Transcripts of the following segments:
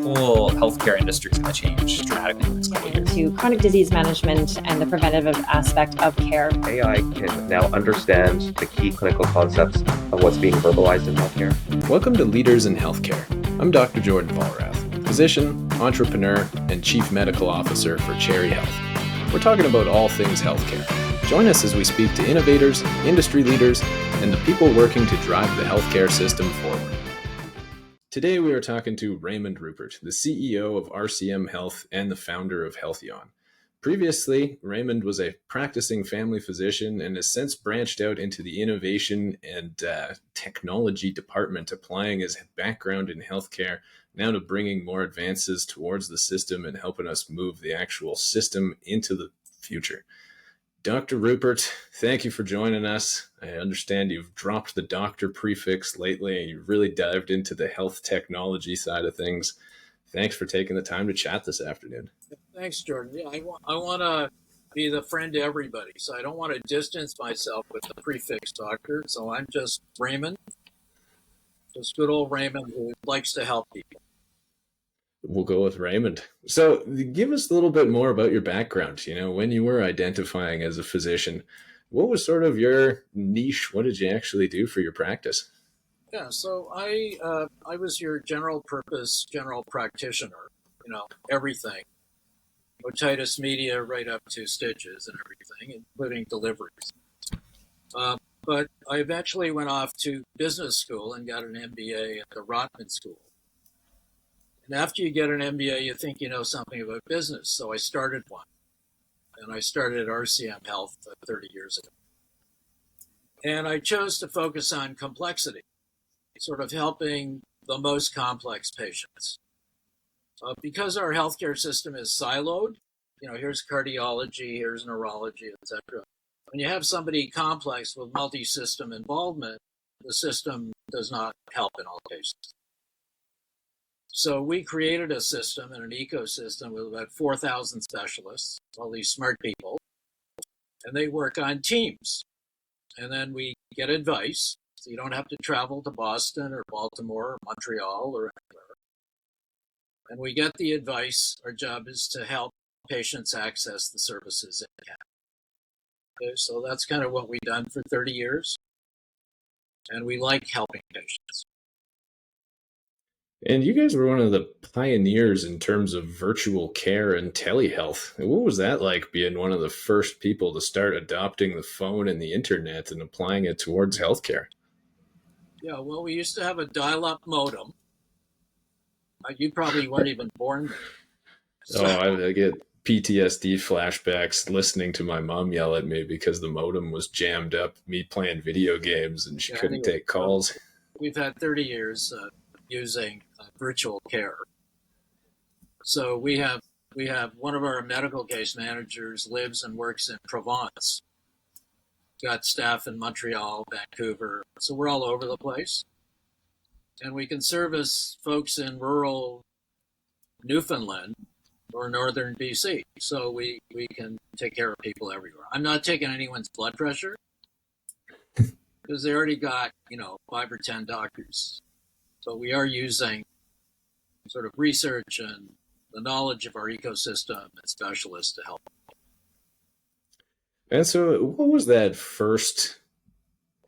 whole healthcare industry is going to change dramatically in the next couple of years. To chronic disease management and the preventative aspect of care. AI can now understand the key clinical concepts of what's being verbalized in healthcare. Welcome to Leaders in Healthcare. I'm Dr. Jordan Vollrath, physician, entrepreneur, and Chief Medical Officer for Cherry Health. We're talking about all things healthcare. Join us as we speak to innovators, industry leaders, and the people working to drive the healthcare system forward. Today we are talking to Raymond Rupert, the CEO of RCM Health and the founder of Healtheon. Previously, Raymond was a practicing family physician and has since branched out into the innovation and technology department, applying his background in healthcare now to bringing more advances towards the system and helping us move the actual system into the future. Dr. Rupert, thank you for joining us. I understand you've dropped the doctor prefix lately and you really dived into the health technology side of things. Thanks for taking the time to chat this afternoon. Thanks, Jordan. Yeah, I want to be the friend to everybody, so I don't want to distance myself with the prefix doctor. So I'm just Raymond, just good old Raymond who likes to help people. We'll go with Raymond. So give us a little bit more about your background. You know, when you were identifying as a physician, what was sort of your niche? What did you actually do for your practice? Yeah, so I was your general purpose general practitioner, everything. Otitis media right up to stitches and everything, including deliveries. But I eventually went off to business school and got an MBA at the Rotman School. And after you get an MBA, you think you know something about business. So I started one. And I started RCM Health 30 years ago. And I chose to focus on complexity, sort of helping the most complex patients. Because our healthcare system is siloed, here's cardiology, here's neurology, etc. When you have somebody complex with multi-system involvement, the system does not help in all cases. So we created a system and an ecosystem with about 4,000 specialists, all these smart people, and they work on teams. And then we get advice, so you don't have to travel to Boston or Baltimore or Montreal or anywhere. And we get the advice. Our job is to help patients access the services in Canada. Okay, so that's kind of what we've done for 30 years. And we like helping patients. And you guys were one of the pioneers in terms of virtual care and telehealth. What was that like, being one of the first people to start adopting the phone and the internet and applying it towards healthcare? Yeah, well, we used to have a dial-up modem. You probably weren't even born then. So, I get PTSD flashbacks listening to my mom yell at me because the modem was jammed up, me playing video games, and she couldn't take calls. We've had 30 years using virtual care. So we have one of our medical case managers lives and works in Provence. Got staff in Montreal, Vancouver. So we're all over the place. And we can service folks in rural Newfoundland or northern BC. So we can take care of people everywhere. I'm not taking anyone's blood pressure because they already got, 5 or 10 doctors. So we are using sort of research and the knowledge of our ecosystem and specialists to help. And so what was that first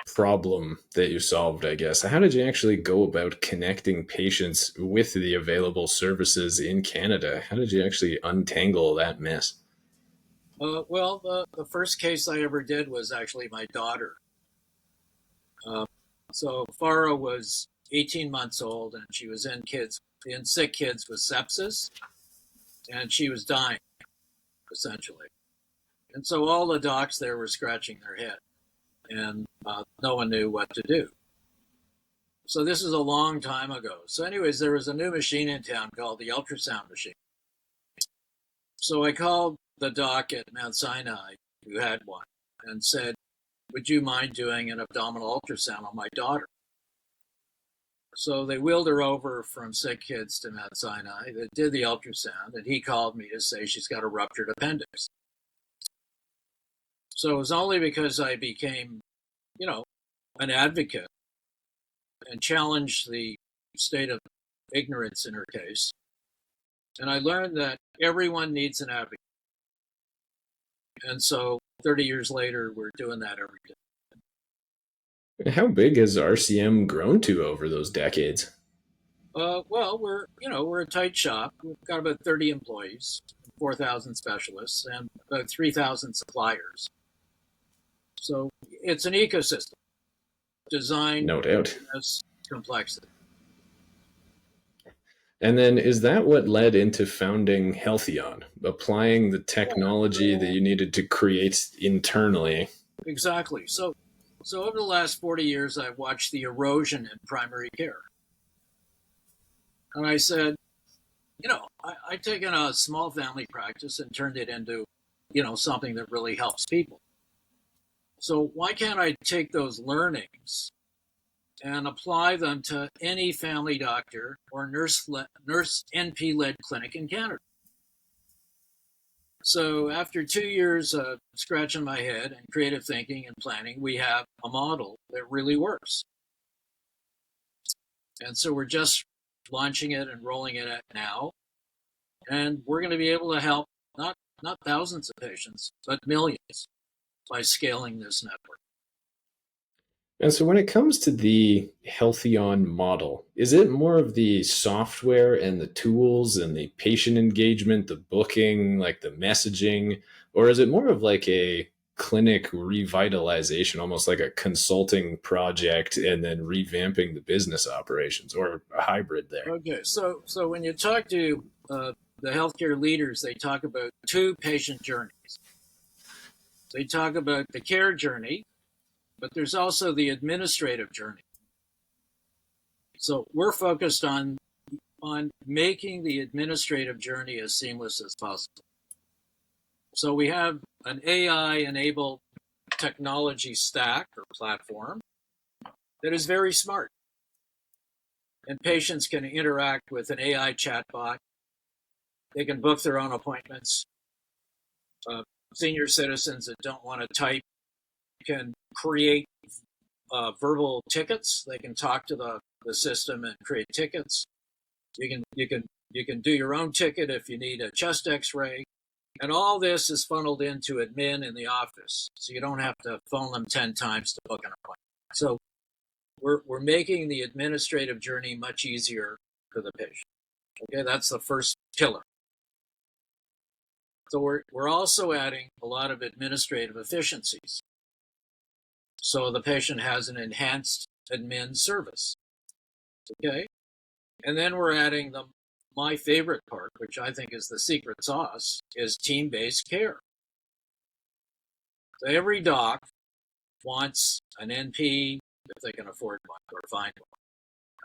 problem that you solved, I guess? How did you actually go about connecting patients with the available services in Canada? How did you actually untangle that mess? Well, the first case I ever did was actually my daughter. So Farah was 18 months old, and she was in sick kids with sepsis, and she was dying, essentially. And so all the docs there were scratching their head, and no one knew what to do. So this is a long time ago. So anyways, there was a new machine in town called the ultrasound machine. So I called the doc at Mount Sinai, who had one, and said, would you mind doing an abdominal ultrasound on my daughter? So they wheeled her over from sick kids to Mount Sinai. They did the ultrasound, and he called me to say she's got a ruptured appendix. So it was only because I became, an advocate and challenged the state of ignorance in her case And I learned that everyone needs an advocate. And so 30 years later, we're doing that every day. How big has RCM grown to over those decades? Well, we're a tight shop. We've got about 30 employees, 4,000 specialists, and about 3,000 suppliers. So it's an ecosystem designed No doubt. as complexity. And then is that what led into founding Healtheon, applying the technology that you needed to create internally? Exactly. So over the last 40 years, I've watched the erosion in primary care. And I said, I've taken a small family practice and turned it into, something that really helps people. So why can't I take those learnings and apply them to any family doctor or nurse NP-led clinic in Canada? So after 2 years of scratching my head and creative thinking and planning, we have a model that really works. And so we're just launching it and rolling it out now. And we're going to be able to help not thousands of patients, but millions by scaling this network. And so when it comes to the Healtheon model, is it more of the software and the tools and the patient engagement, the booking, like the messaging, or is it more of like a clinic revitalization, almost like a consulting project and then revamping the business operations, or a hybrid there? Okay, so when you talk to the healthcare leaders, they talk about two patient journeys. They talk about the care journey, but there's also the administrative journey. So we're focused on making the administrative journey as seamless as possible. So we have an AI-enabled technology stack or platform that is very smart. And patients can interact with an AI chatbot. They can book their own appointments. Senior citizens that don't want to type can create verbal tickets. They can talk to the system and create tickets. You can do your own ticket if you need a chest X-ray. And all this is funneled into admin in the office, so you don't have to phone them 10 times to book an appointment. So we're making the administrative journey much easier for the patient. Okay, that's the first pillar. So we're also adding a lot of administrative efficiencies. So the patient has an enhanced admin service. Okay, and then we're adding my favorite part, which I think is the secret sauce, is team-based care. So every doc wants an NP, if they can afford one or find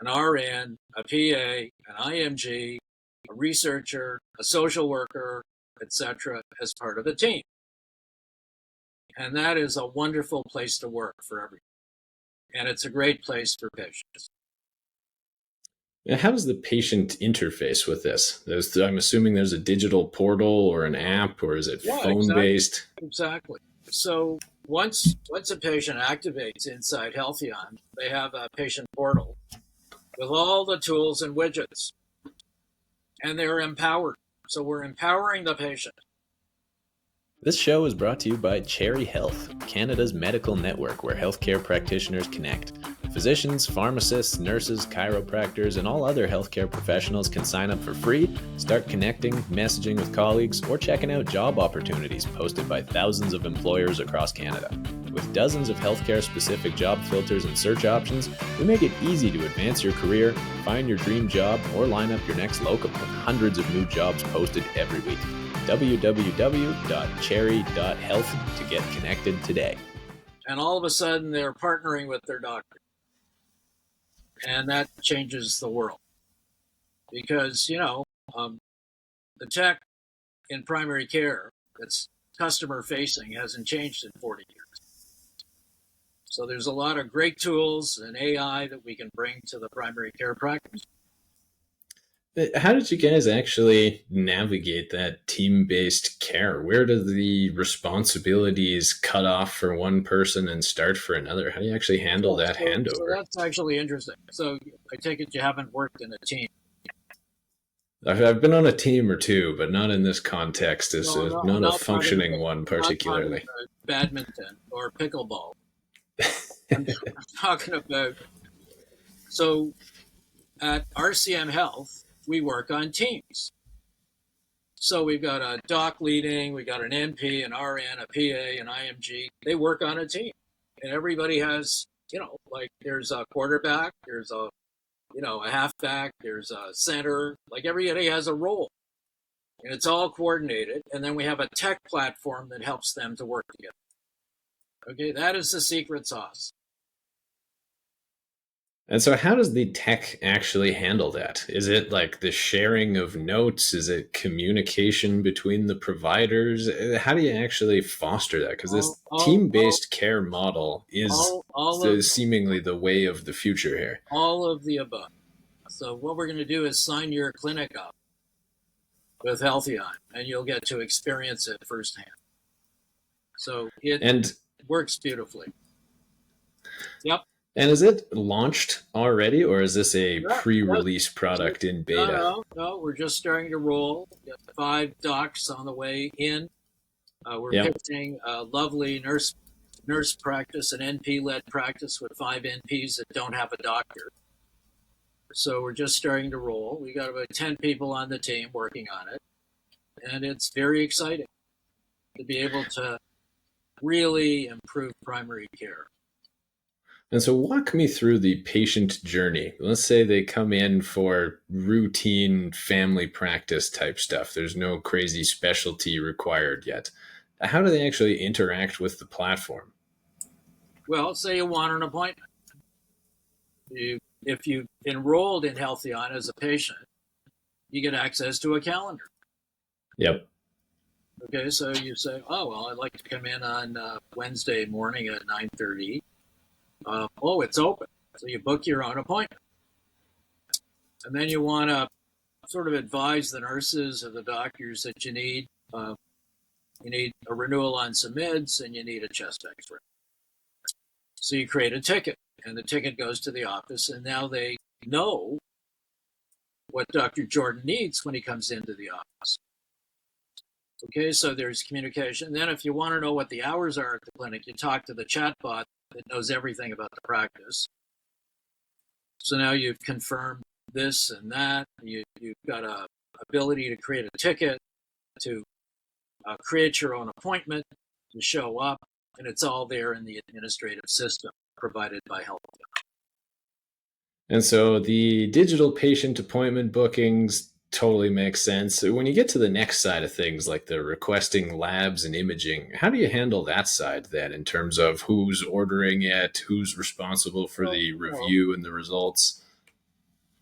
one, an RN, a PA, an IMG, a researcher, a social worker, etc., as part of a team. And that is a wonderful place to work for everyone. And it's a great place for patients. And how does the patient interface with this? I'm assuming there's a digital portal or an app, or is it phone-based? Exactly. So once a patient activates inside Healtheon, they have a patient portal with all the tools and widgets, and they're empowered. So we're empowering the patient. This show is brought to you by Cherry Health, Canada's medical network where healthcare practitioners connect. Physicians, pharmacists, nurses, chiropractors, and all other healthcare professionals can sign up for free, start connecting, messaging with colleagues, or checking out job opportunities posted by thousands of employers across Canada. With dozens of healthcare-specific job filters and search options, we make it easy to advance your career, find your dream job, or line up your next locum with hundreds of new jobs posted every week. www.cherry.health to get connected today. And all of a sudden, they're partnering with their doctor. And that changes the world. Because, the tech in primary care that's customer-facing hasn't changed in 40 years. So there's a lot of great tools and AI that we can bring to the primary care practice. How did you guys actually navigate that team-based care? Where do the responsibilities cut off for one person and start for another? How do you actually handle that handover? So that's actually interesting. So I take it you haven't worked in a team. I've been on a team or two, but not in this context. As No, not a not functioning one not talking particularly. about badminton or pickleball. I'm talking about, so at RCM Health, we work on teams. So we've got a doc leading, we got an NP, an RN, a PA, an IMG. They work on a team, and everybody has, like there's a quarterback, there's a halfback, there's a center. Like everybody has a role, and it's all coordinated. And then we have a tech platform that helps them to work together. Okay, that is the secret sauce. And so, how does the tech actually handle that? Is it like the sharing of notes? Is it communication between the providers? How do you actually foster that? Because this team-based care model is seemingly the way of the future here. All of the above. So what we're going to do is sign your clinic up with Healtheon, and you'll get to experience it firsthand. So it works beautifully. Yep. And is it launched already, or is this a pre-release product in beta? No, we're just starting to roll. We got 5 docs on the way in. We're pitching a lovely nurse practice, an NP-led practice with 5 NPs that don't have a doctor. So we're just starting to roll. We got about 10 people on the team working on it, and it's very exciting to be able to really improve primary care. And so walk me through the patient journey. Let's say they come in for routine family practice type stuff. There's no crazy specialty required yet. How do they actually interact with the platform? Well, say you want an appointment. If you enrolled in Healtheon as a patient, you get access to a calendar. Yep. Okay, so you say, oh, well, I'd like to come in on Wednesday morning at 9:30. It's open. So you book your own appointment. And then you want to sort of advise the nurses or the doctors that you need a renewal on some meds and you need a chest x-ray. So you create a ticket, and the ticket goes to the office, and now they know what Dr. Jordan needs when he comes into the office. Okay, so there's communication. Then if you want to know what the hours are at the clinic, you talk to the chatbot that knows everything about the practice. So now you've confirmed this and that. You've got a ability to create a ticket, to create your own appointment, to show up, and it's all there in the administrative system provided by Healtheon. And so the digital patient appointment bookings totally makes sense. When you get to the next side of things, like the requesting labs and imaging, how do you handle that side then in terms of who's ordering it, who's responsible for the review and the results?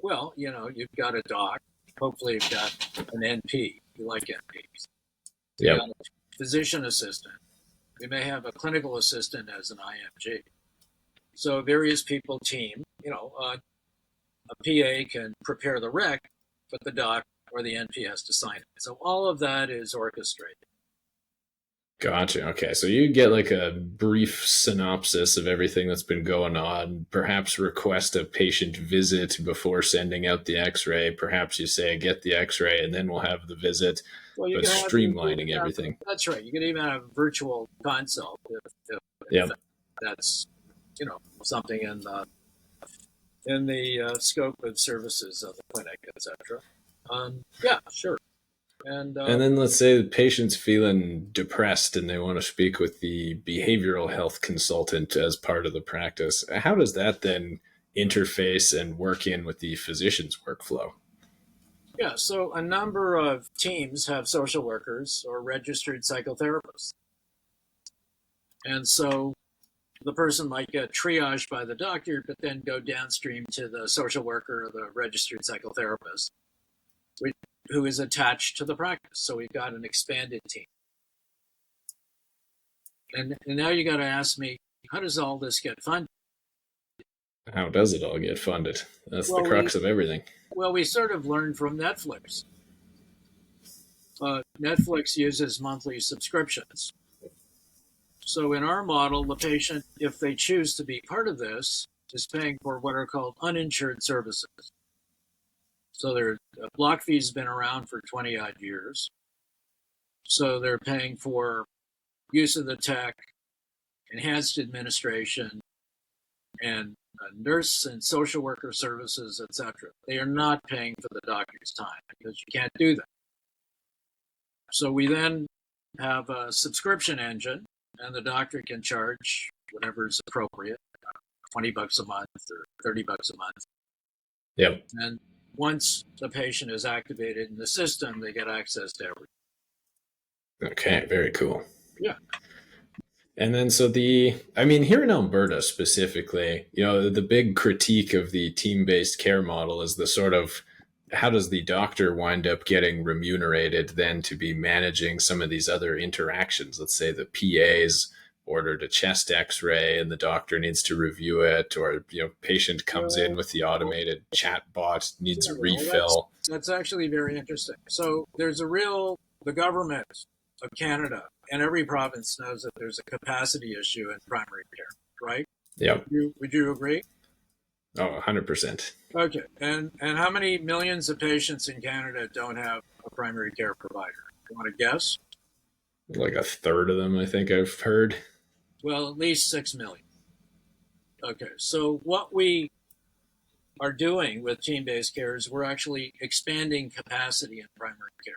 Well, you've got a doc. Hopefully you've got an NP. You like NPs. You've got a physician assistant. You may have a clinical assistant as an IMG. So various people team. A PA can prepare the rec, but the doc or the NP has to sign it. So all of that is orchestrated. Gotcha. Okay. So you get like a brief synopsis of everything that's been going on, perhaps request a patient visit before sending out the x-ray. Perhaps you say, get the x-ray and then we'll have the visit, but streamlining everything. That's right. You can even have a virtual consult if that's, something in the scope of services of the clinic, etc. Sure. And then let's say the patient's feeling depressed and they want to speak with the behavioral health consultant as part of the practice. How does that then interface and work in with the physician's workflow? Yeah, so a number of teams have social workers or registered psychotherapists. And so the person might get triaged by the doctor, but then go downstream to the social worker or the registered psychotherapist, who is attached to the practice. So we've got an expanded team. And now you got to ask me, how does all this get funded? How does it all get funded? That's the crux of everything. Well, we sort of learned from Netflix. Netflix uses monthly subscriptions. So in our model, the patient, if they choose to be part of this, is paying for what are called uninsured services. So their block fee's been around for 20 odd years. So they're paying for use of the tech, enhanced administration, and nurse and social worker services, etc. They are not paying for the doctor's time because you can't do that. So we then have a subscription engine, and the doctor can charge whatever is appropriate, $20 a month or $30 a month. Yep. And once the patient is activated in the system, they get access to everything. Okay, very cool. Yeah. And then here in Alberta specifically, the big critique of the team-based care model is the sort of, how does the doctor wind up getting remunerated then to be managing some of these other interactions? Let's say the PA's ordered a chest x-ray and the doctor needs to review it, or, patient comes in with the automated chat bot, needs a refill. That's actually very interesting. So there's the government of Canada and every province knows that there's a capacity issue in primary care, right? Yep. Would you agree? Oh, 100%. Okay. And how many millions of patients in Canada don't have a primary care provider? You want to guess? Like a third of them, I think I've heard. Well, at least 6 million. Okay. So what we are doing with team-based care is we're actually expanding capacity in primary care.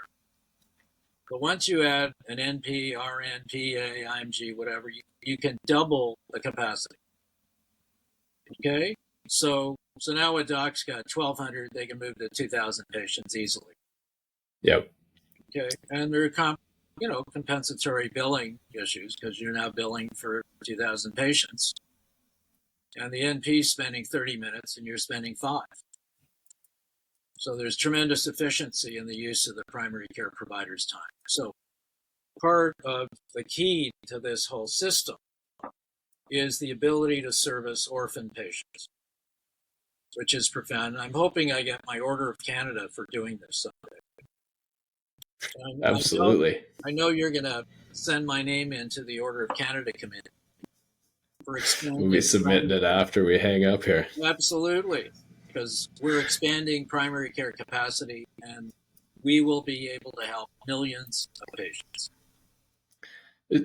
But once you add an NP, RN, PA, IMG, whatever, you can double the capacity. Okay? So now a doc's got 1,200, they can move to 2,000 patients easily. Yep. Okay? And there are compensatory billing issues because you're now billing for 2,000 patients. And the NP is spending 30 minutes and you're spending 5. So there's tremendous efficiency in the use of the primary care provider's time. So part of the key to this whole system is the ability to service orphan patients, which is profound. I'm hoping I get my Order of Canada for doing this someday. Absolutely. I know you're going to send my name into the Order of Canada committee for expanding. We'll be submitting it after we hang up here. Absolutely. Because we're expanding primary care capacity and we will be able to help millions of patients.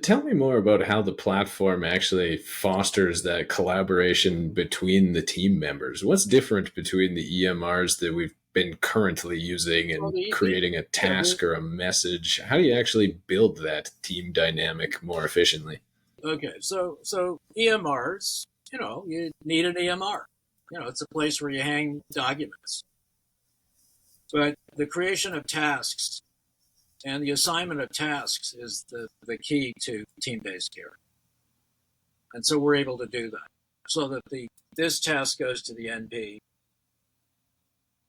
Tell me more about how the platform actually fosters that collaboration between the team members. What's different between the EMRs that we've been currently using and creating a task or a message? How do you actually build that team dynamic more efficiently? Okay, so EMRs, you need an EMR. It's a place where you hang documents. But the creation of tasks and the assignment of tasks is the key to team-based care. And so we're able to do that. So that this task goes to the NP,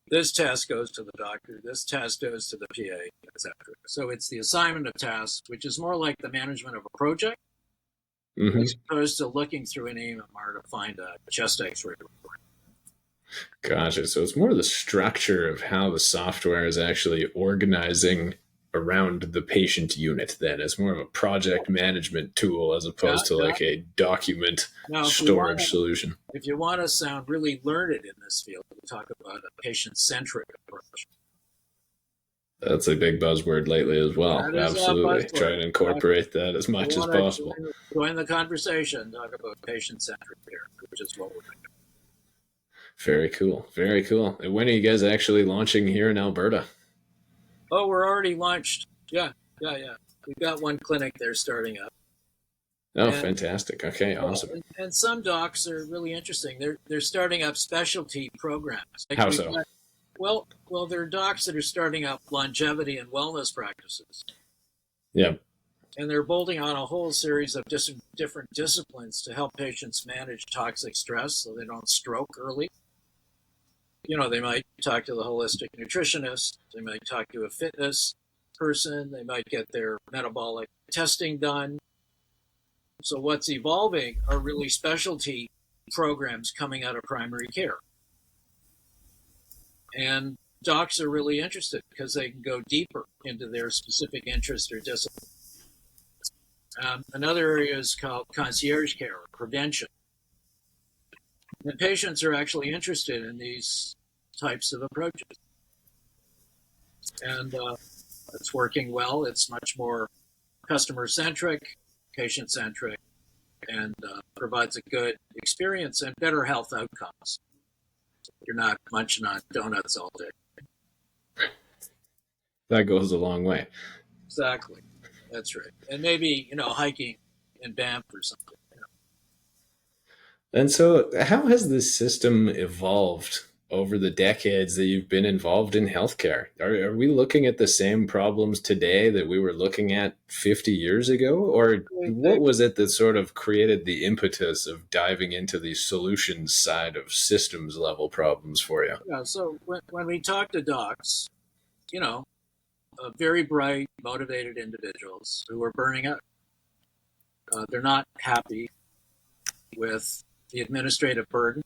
this task goes to the doctor, this task goes to the PA, etc. So it's the assignment of tasks, which is more like the management of a project, as opposed to looking through an EMR to find a chest x-ray report. Gotcha. So it's more the structure of how the software is actually organizing around the patient unit then. It's more of a project management tool as opposed to like a document storage solution. If you want to sound really learned in this field, we talk about a patient-centric approach. That's a big buzzword lately as well. Absolutely. Try and incorporate that as much as possible. Join the conversation, talk about patient-centric care, which is what we're doing. Very cool. Very cool. And when are you guys actually launching here in Alberta? Oh, we're already launched. Yeah. We've got one clinic there starting up. Oh, fantastic. Okay, awesome. And some docs are really interesting. They're starting up specialty programs. How so? Well, there are docs that are starting up longevity and wellness practices. Yeah. And they're bolting on a whole series of different disciplines to help patients manage toxic stress so they don't stroke early. They might talk to the holistic nutritionist. They might talk to a fitness person. They might get their metabolic testing done. So what's evolving are really specialty programs coming out of primary care. And docs are really interested because they can go deeper into their specific interest or discipline. Another area is called concierge care or prevention. And patients are actually interested in these types of approaches. And it's working well. It's much more customer-centric, patient-centric, and provides a good experience and better health outcomes. You're not munching on donuts all day. That goes a long way. Exactly. That's right. And maybe, hiking in Banff or something. And so, how has this system evolved over the decades that you've been involved in healthcare? Are we looking at the same problems today that we were looking at 50 years ago? Or what was it that sort of created the impetus of diving into the solutions side of systems level problems for you? Yeah, so when we talk to docs, very bright, motivated individuals who are burning out. They're not happy with the administrative burden.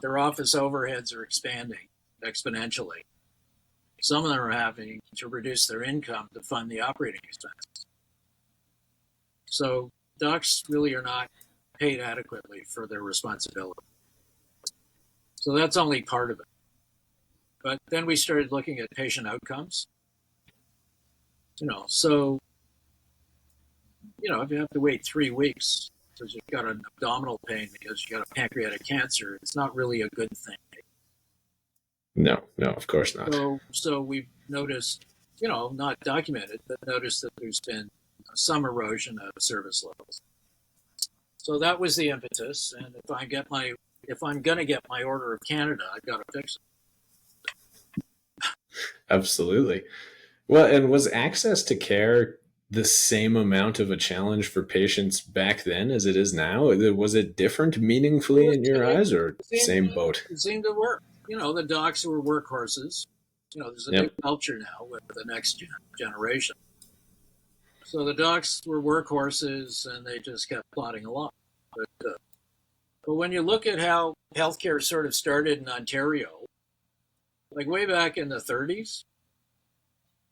Their office overheads are expanding exponentially. Some of them are having to reduce their income to fund the operating expenses. So docs really are not paid adequately for their responsibility. So that's only part of it. But then we started looking at patient outcomes. If you have to wait 3 weeks because you've got an abdominal pain because you got a pancreatic cancer, it's not really a good thing. No, of course not. So we've noticed, not documented, but noticed that there's been some erosion of service levels. So that was the impetus. And if I'm going to get my order of Canada, I've got to fix it. Absolutely. Well, and was access to care the same amount of a challenge for patients back then as it is now? Was it different meaningfully in your eyes, or same boat? It seemed to work. The docs were workhorses. There's a new culture now with the next generation. So the docs were workhorses, and they just kept plodding along. But when you look at how healthcare sort of started in Ontario, like way back in the 30s,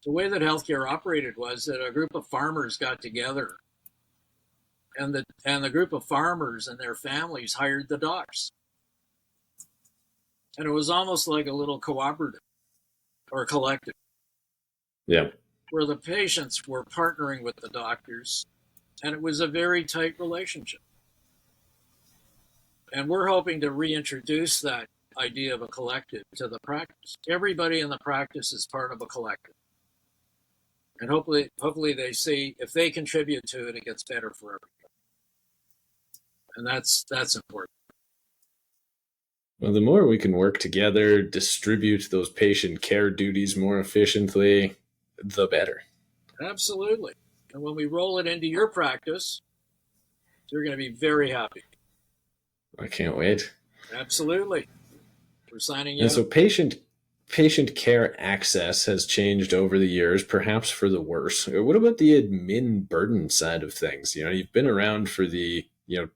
the way that healthcare operated was that a group of farmers got together, and the group of farmers and their families hired the docs. And it was almost like a little cooperative or collective. Yeah. Where the patients were partnering with the doctors, and it was a very tight relationship. And we're hoping to reintroduce that idea of a collective to the practice. Everybody in the practice is part of a collective. And hopefully they see if they contribute to it, it gets better for everybody. And that's important. Well, the more we can work together, distribute those patient care duties more efficiently, the better. Absolutely. And when we roll it into your practice, you're going to be very happy. I can't wait. Absolutely. We're signing you. And so patient care access has changed over the years, perhaps for the worse. What about the admin burden side of things? You've been around for the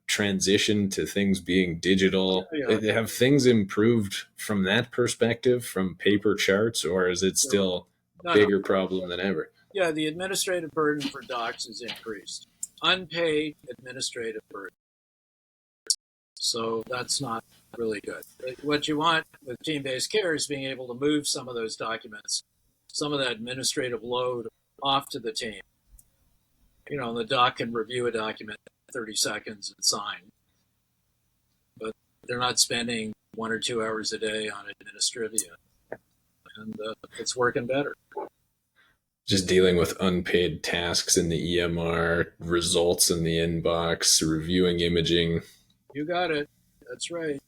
transition to things being digital. Yeah. Have things improved from that perspective, from paper charts, or is it still a bigger problem than ever? Yeah, the administrative burden for docs has increased. Unpaid administrative burden. So that's not really good. What you want with team-based care is being able to move some of those documents, some of that administrative load off to the team. And the doc can review a document in 30 seconds and sign. But they're not spending 1 or 2 hours a day on administrivia. And it's working better. Just dealing with unpaid tasks in the EMR, results in the inbox, reviewing imaging. You got it. That's right.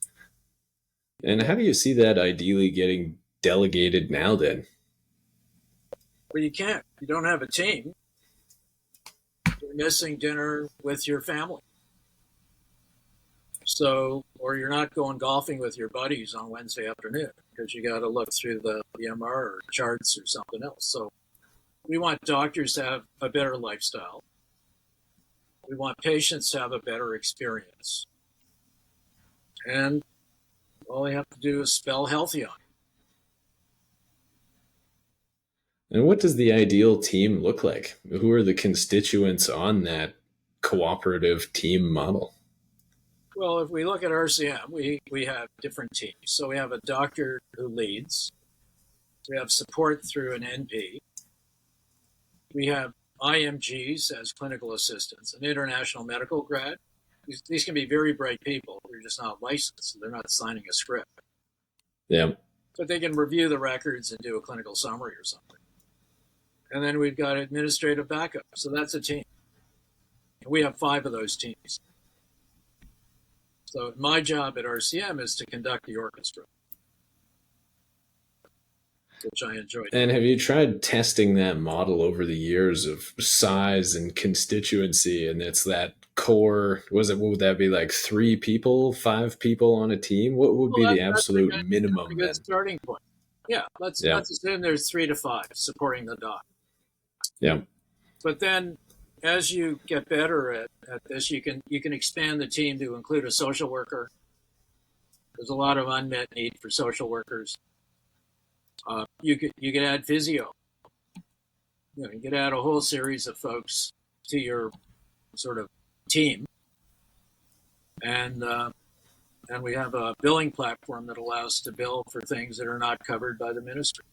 And how do you see that ideally getting delegated now then? Well, you can't. You don't have a team. You're missing dinner with your family. Or you're not going golfing with your buddies on Wednesday afternoon because you got to look through the EMR or charts or something else. So we want doctors to have a better lifestyle. We want patients to have a better experience. And all they have to do is spell Healtheon. And what does the ideal team look like? Who are the constituents on that cooperative team model? Well, if we look at RCM, we have different teams. So we have a doctor who leads. We have support through an NP. We have IMGs as clinical assistants, an international medical grad. These can be very bright people. They're just not licensed. So they're not signing a script. Yeah. But they can review the records and do a clinical summary or something. And then we've got administrative backup. So that's a team. And we have 5 of those teams. So my job at RCM is to conduct the orchestra, which I enjoy. And have you tried testing that model over the years of size and constituency? And it's that core, what would that be, like 3 people, 5 people on a team? What would be the absolute minimum? That's a good starting point. Yeah, let's assume there's 3 to 5 supporting the doc. Yeah. But then as you get better at this, you can expand the team to include a social worker. There's a lot of unmet need for social workers. You could add physio. You could add a whole series of folks to your sort of team, and we have a billing platform that allows to bill for things that are not covered by the ministry.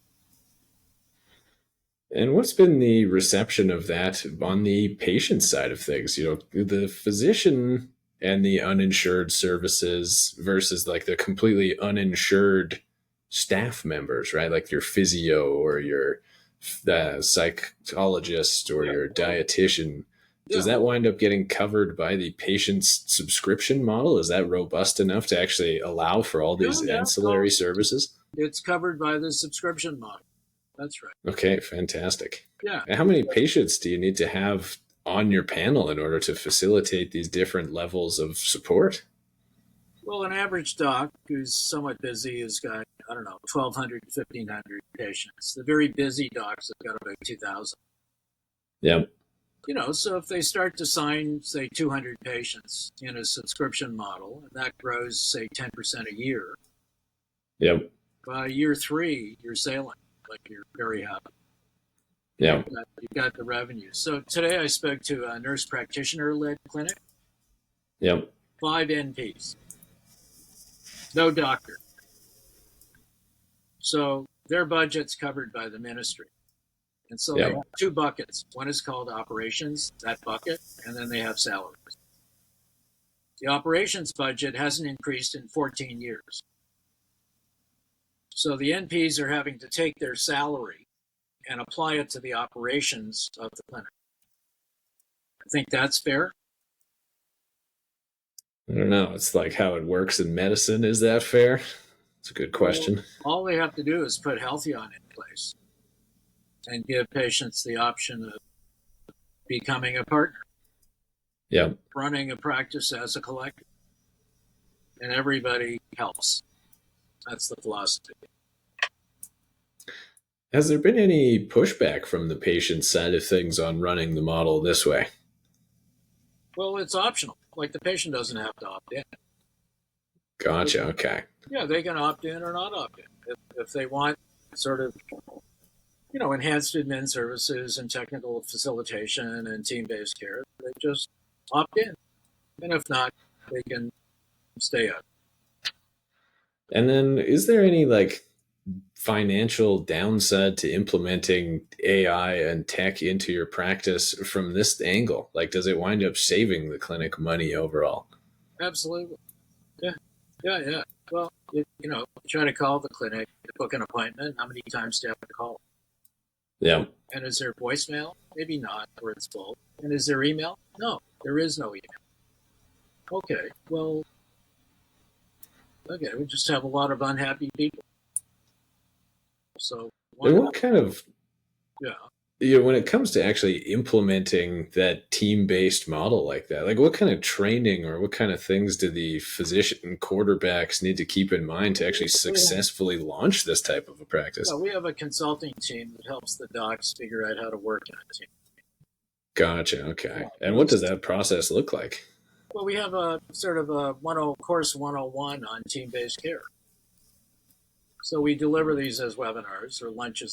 And what's been the reception of that on the patient side of things? The physician and the uninsured services versus like the completely uninsured staff members, right? Like your physio or your psychologist or your dietitian. Does that wind up getting covered by the patient's subscription model? Is that robust enough to actually allow for all these ancillary services? It's covered by the subscription model. That's right. Okay, fantastic. Yeah. And how many patients do you need to have on your panel in order to facilitate these different levels of support? Well, an average doc who's somewhat busy has got, 1,200, 1,500 patients. The very busy docs have got about 2,000. Yeah. So if they start to sign, say, 200 patients in a subscription model, and that grows, say, 10% a year, Yep. by year 3, you're sailing. Like you're very happy. Yeah. You've got the revenue. So today I spoke to a nurse practitioner-led clinic. Yep. 5 NPs. No doctor. So their budget's covered by the ministry. And so they have 2 buckets. One is called operations, that bucket, and then they have salaries. The operations budget hasn't increased in 14 years. So the NPs are having to take their salary and apply it to the operations of the clinic. I think that's fair. I don't know. It's like how it works in medicine. Is that fair? It's a good question. Well, all they have to do is put Healtheon in place and give patients the option of becoming a partner. Yeah. Running a practice as a collective. And everybody helps. That's the philosophy. Has there been any pushback from the patient side of things on running the model this way? Well, it's optional. Like the patient doesn't have to opt in. Gotcha. Okay. Yeah, they can opt in or not opt in. If they want sort of, enhanced admin services and technical facilitation and team-based care, they just opt in. And if not, they can stay out. And then is there any financial downside to implementing AI and tech into your practice from this angle? Like, does it wind up saving the clinic money overall? Absolutely. Yeah. Well, you try to call the clinic to book an appointment. How many times do you have to call? Yeah. And is there voicemail? Maybe not, or it's full. And is there email? No, there is no email. Okay, well, we just have a lot of unhappy people. So what kind of when it comes to actually implementing that team-based model like that, what kind of training or what kind of things do the physician quarterbacks need to keep in mind to actually successfully launch this type of a practice? Well, we have a consulting team that helps the docs figure out how to work in a team. Gotcha. Okay. And what does that process look like? Well, we have a sort of a course 101 on team-based care. So we deliver these as webinars or lunch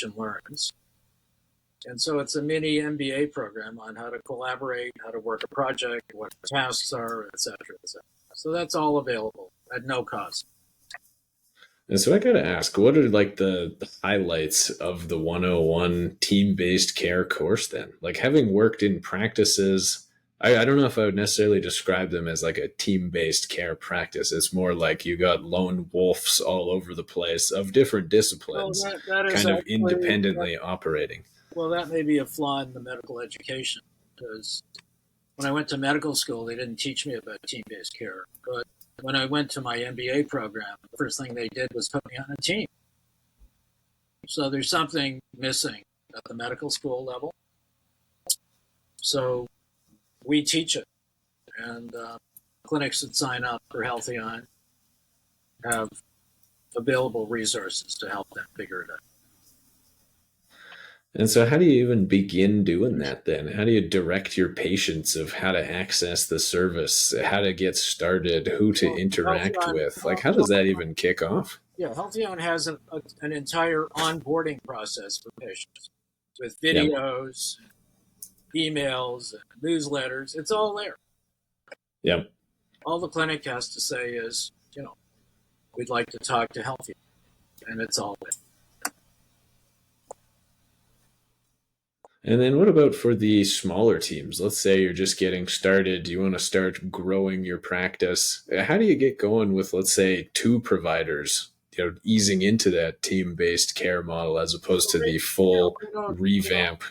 and learns. And so it's a mini MBA program on how to collaborate, how to work a project, what the tasks are, et cetera, et cetera. So that's all available at no cost. And so I got to ask, what are like the highlights of the 101 team-based care course then? Like having worked in practices, I don't know if I would necessarily describe them as like a team-based care practice. It's more like you got lone wolves all over the place of different disciplines, that is kind of actually, independently operating. well, that may be a flaw in the medical education, because when I went to medical school, they didn't teach me about team-based care. But when I went to my MBA program, the first thing they did was put me on a team. So there's something missing at the medical school level. So we teach it. And clinics that sign up for Healtheon have available resources to help them figure it out. And so how do you even begin doing that then? How do you direct your patients of how to access the service, how to get started, who to interact with? Like, how does that even kick off? Yeah, Healtheon has an entire onboarding process for patients with Yep. videos, emails, and newsletters. It's all there. Yep. All the clinic has to say is, we'd like to talk to Healtheon, and it's all there. And then what about for the smaller teams? Let's say you're just getting started. You want to start growing your practice. How do you get going with, let's say, 2 providers, easing into that team-based care model as opposed to the full revamp?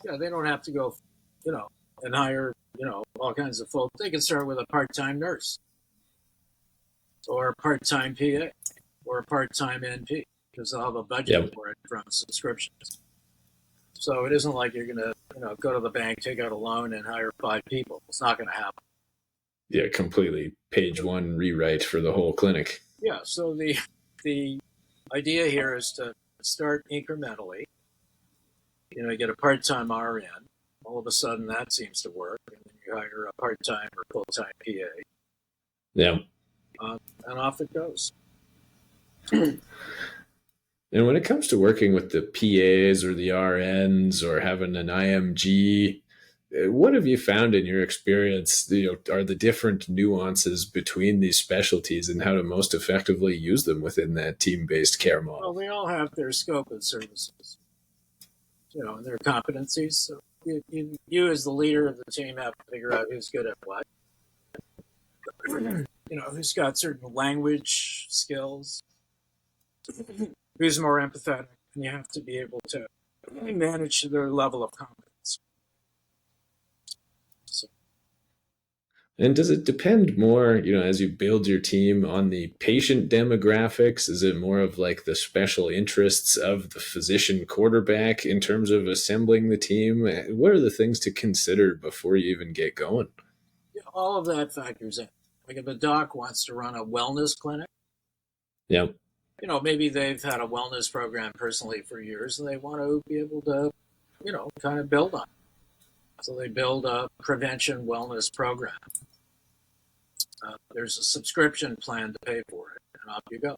Yeah, they don't have to go, and hire, all kinds of folks. They can start with a part-time nurse or a part-time PA or a part-time NP, because they'll have a budget for it from subscriptions. So it isn't like you're going to, go to the bank, take out a loan, and hire 5 people. It's not going to happen. Yeah, completely page 1 rewrite for the whole clinic. Yeah, so the idea here is to start incrementally. You get a part-time RN. All of a sudden, that seems to work. And then you hire a part-time or full-time PA. Yeah. And off it goes. And when it comes to working with the PAs or the RNs or having an IMG, what have you found in your experience, are the different nuances between these specialties and how to most effectively use them within that team-based care model? Well, they all have their scope of services, and their competencies. So you as the leader of the team have to figure out who's good at what. Who's got certain language skills, who's more empathetic, and you have to be able to manage their level of competence. So. And does it depend more, as you build your team on the patient demographics? Is it more of like the special interests of the physician quarterback in terms of assembling the team? What are the things to consider before you even get going? Yeah, all of that factors in. Like if a doc wants to run a wellness clinic, yeah. Maybe they've had a wellness program personally for years and they want to be able to, kind of build on it. So they build a prevention wellness program. There's a subscription plan to pay for it, and off you go.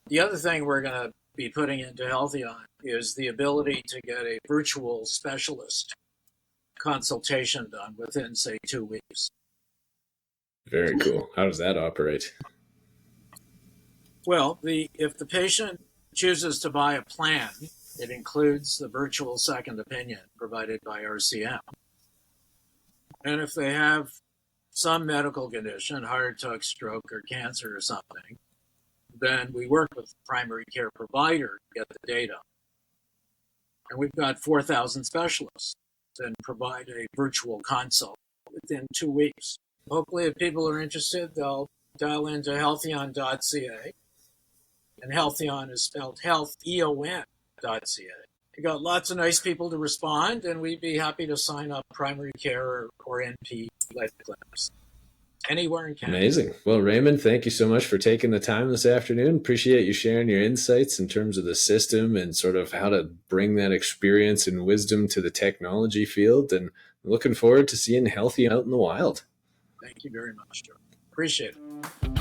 The other thing we're going to be putting into Healtheon is the ability to get a virtual specialist consultation done within, say, 2 weeks. Very cool. How does that operate? Well, if the patient chooses to buy a plan, it includes the virtual second opinion provided by RCM. And if they have some medical condition, heart attack, stroke, or cancer or something, then we work with the primary care provider to get the data. And we've got 4,000 specialists that provide a virtual consult within 2 weeks. Hopefully, if people are interested, they'll dial into healtheon.ca. And Healtheon is spelled healtheon.ca. We got lots of nice people to respond, and we'd be happy to sign up primary care or NP-led clinics anywhere in Canada. Amazing. Well, Raymond, thank you so much for taking the time this afternoon. Appreciate you sharing your insights in terms of the system and sort of how to bring that experience and wisdom to the technology field. And looking forward to seeing Healthy out in the wild. Thank you very much, Joe. Appreciate it.